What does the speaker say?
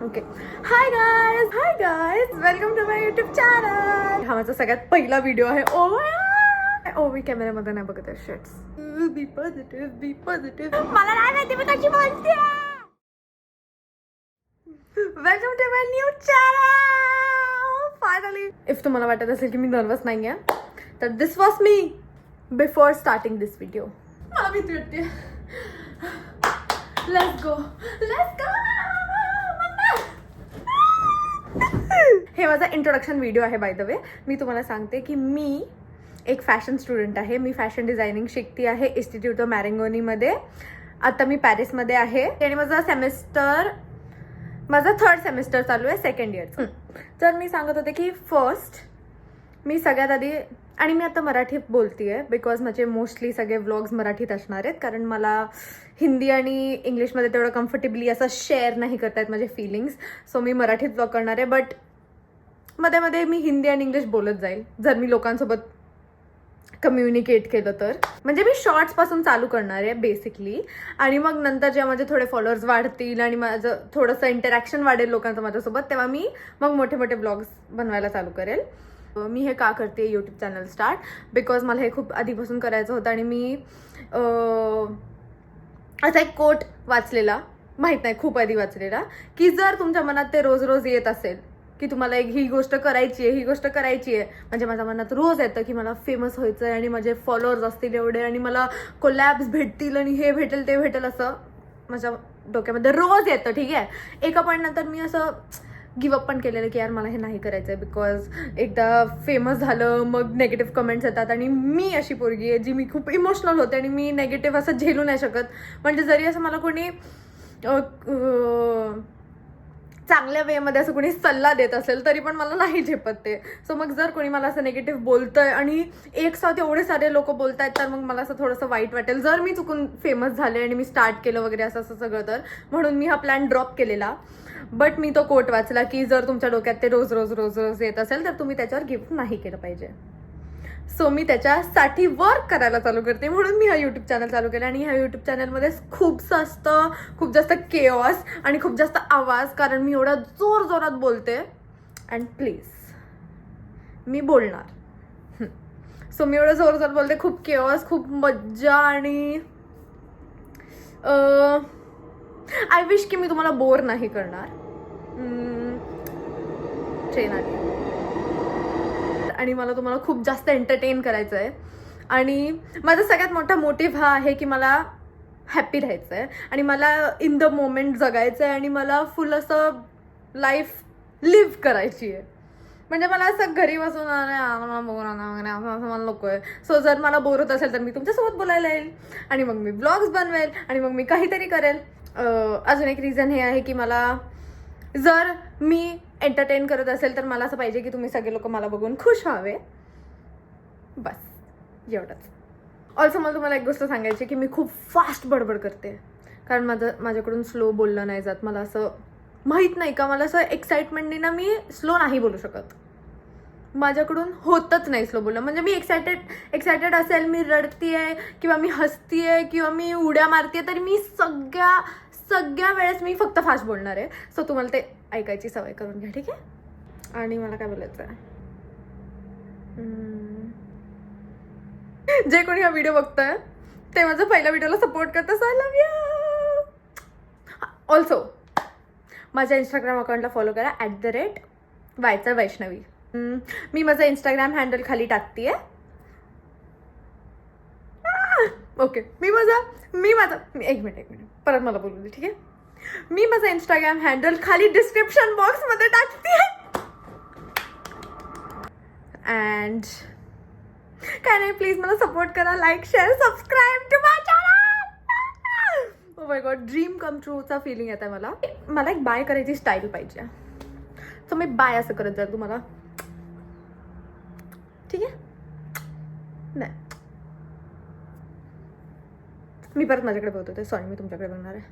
Okay. Hi guys welcome to my YouTube channel. हा माझा सगळ्यात पहिला व्हिडिओ आहे. मी कॅमेरामध्ये नाही बघत आहे. शिट्स. Be positive. मला नाही माहिती मी कशी बोलते. Welcome to my new channel. Finally if तुम्हाला वाटत असेल की मी नर्वस नाही आहे तर this was me before starting this video. मला भीती वाटते. Let's go. हे माझा इंट्रोडक्शन व्हिडिओ आहे. बाय द वे मी तुम्हाला सांगते की मी एक फॅशन स्टुडंट आहे. मी फॅशन डिझायनिंग शिकते आहे इन्स्टिट्यूट ऑफ मॅरिंगोनीमध्ये. आता मी पॅरिसमध्ये आहे आणि माझा थर्ड सेमिस्टर चालू आहे, सेकंड इयर. तर मी सांगत होते की फर्स्ट मी सगळ्यात आधी, आणि मी आता मराठीत बोलतीये बिकॉज माझे मोस्टली सगळे व्लॉग्स मराठीत असणार आहेत, कारण मला हिंदी आणि इंग्लिशमध्ये तेवढं कम्फर्टेबली असं शेअर नाही करता येत माझे फिलिंग्स. सो मी मराठीत व्लॉग करणार आहे. बट मध्ये मध्ये मी हिंदी आणि इंग्लिश बोलत जाईल जर मी लोकांसोबत कम्युनिकेट केलं तर. म्हणजे मी शॉर्ट्सपासून चालू करणार आहे बेसिकली, आणि मग नंतर जेव्हा माझे थोडे फॉलोअर्स वाढतील आणि माझं थोडंसं इंटरॅक्शन वाढेल लोकांचं माझ्यासोबत, तेव्हा मी मग मोठे मोठे ब्लॉग्स बनवायला चालू करेल. मी हे का करते यूट्यूब चॅनल स्टार्ट, बिकॉज मला हे खूप आधीपासून करायचं होतं. आणि मी असा एक कोट वाचलेला, माहीत नाही खूप आधी वाचलेला, की जर तुमच्या मनात ते रोज रोज येत असेल की तुम्हाला ही गोष्ट करायची आहे, ही गोष्ट करायची आहे, म्हणजे माझ्या मनात रोज येतं की मला फेमस व्हायचं आहे आणि माझे फॉलोअर्स असतील एवढे आणि मला कोलॅब्स भेटतील आणि हे भेटेल ते भेटेल, असं माझ्या डोक्यामध्ये रोज येतं. ठीक आहे. एका पॉईंट नंतर मी असं गिवअप पण केलेलं की यार मला हे नाही करायचं आहे, बिकॉज एकदा फेमस झालं मग नेगेटिव्ह कमेंट्स येतात आणि मी अशी पोरगी आहे जी मी खूप इमोशनल होते आणि मी नेगेटिव्ह असं झेलू नाही शकत. म्हणजे जरी असं मला कोणी चांगल्या वेमध्ये असं कोणी सल्ला देत असेल तरी पण मला नाही झेपत ते. सो मग जर कोणी मला असं नेगेटिव्ह बोलतंय आणि एक साथ एवढे सारे लोक बोलतायत तर मग मला असं थोडंसं वाईट वाटेल जर मी चुकून फेमस झाले आणि मी स्टार्ट केलं वगैरे असं असं सगळं. तर म्हणून मी हा प्लॅन ड्रॉप केलेला. बट मी तो कोट वाचला की जर तुमच्या डोक्यात ते रोज रोज रोज रोज येत असेल तर तुम्ही त्याच्यावर गिव्ह नाही केलं पाहिजे. सो मी त्याच्यासाठी वर्क करायला चालू करते, म्हणून मी हा यूट्यूब चॅनल चालू केला. आणि ह्या यूट्यूब चॅनलमध्ये खूप जास्त केओस आणि खूप जास्त आवाज, कारण मी एवढा जोरात बोलते. अँड प्लीज मी बोलणार. सो मी एवढं जोरात बोलते, खूप केओस, खूप मज्जा. आणि आय विश की मी तुम्हाला बोर नाही करणार. ट्रेन आली आणि मला तुम्हाला खूप जास्त एंटरटेन करायचं आहे. आणि माझा सगळ्यात मोठा मोटिव्ह हा आहे की मला हॅप्पी राहायचं आहे आणि मला इन द मोमेंट जगायचं आहे आणि मला फुल असं लाईफ लिव्ह करायची आहे. म्हणजे मला असं घरी बसून बोर असं मला नको आहे. सो जर मला बोर होत असेल तर मी तुमच्यासोबत बोलायला येईल आणि मग मी ब्लॉग्स बनवेल आणि मग मी काहीतरी करेल. अजून एक रिझन हे आहे की मला जर मी एंटरटेन करत असेल तर मला असं पाहिजे की तुम्ही सगळे लोक मला बघून खुश व्हावे. बस एवढंच. ऑल्सो मला तुम्हाला एक गोष्ट सांगायची की मी खूप फास्ट बडबड करते, कारण माझ्याकडून स्लो बोललं नाही जात. मला असं माहीत नाही का, मला असं एक्साइटमेंटने ना मी स्लो नाही बोलू शकत. माझ्याकडून होतच नाही स्लो बोलणं. म्हणजे मी एक्सायटेड असेल, मी रडतीये किंवा मी हसतीये किंवा मी उड्या मारतीये, तरी मी सगळ्या वेळेस मी फक्त फास्ट बोलणार आहे. सो तुम्हाला ते ऐकायची सवय करून घ्या. ठीक आहे. आणि मला काय बोलायचं आहे, जे कोणी हा व्हिडिओ बघतोय ते माझं पहिल्या व्हिडिओला सपोर्ट करतं. So I love you. Also माझ्या इंस्टाग्राम अकाउंटला फॉलो करा @YWैष्णवी. मी माझा इंस्टाग्राम हँडल खाली टाकतीये. ओके. एक मिनिट परत मला बोलू दे. ठीक आहे. मी माझा इंस्टाग्राम हँडल खाली डिस्क्रिप्शन बॉक्समध्ये टाकते. अँड काय नाही, प्लीज मला सपोर्ट करा, like share subscribe to my channel. Oh my god, dream come ट्रूचा फिलिंग येत आहे मला एक बाय करायची स्टाईल पाहिजे. सो मी बाय असं करत जाईल तुम्हाला. ठीक आहे. नाही, मी परत माझ्याकडे बघत होते. सॉरी, मी तुमच्याकडे बघणार आहे.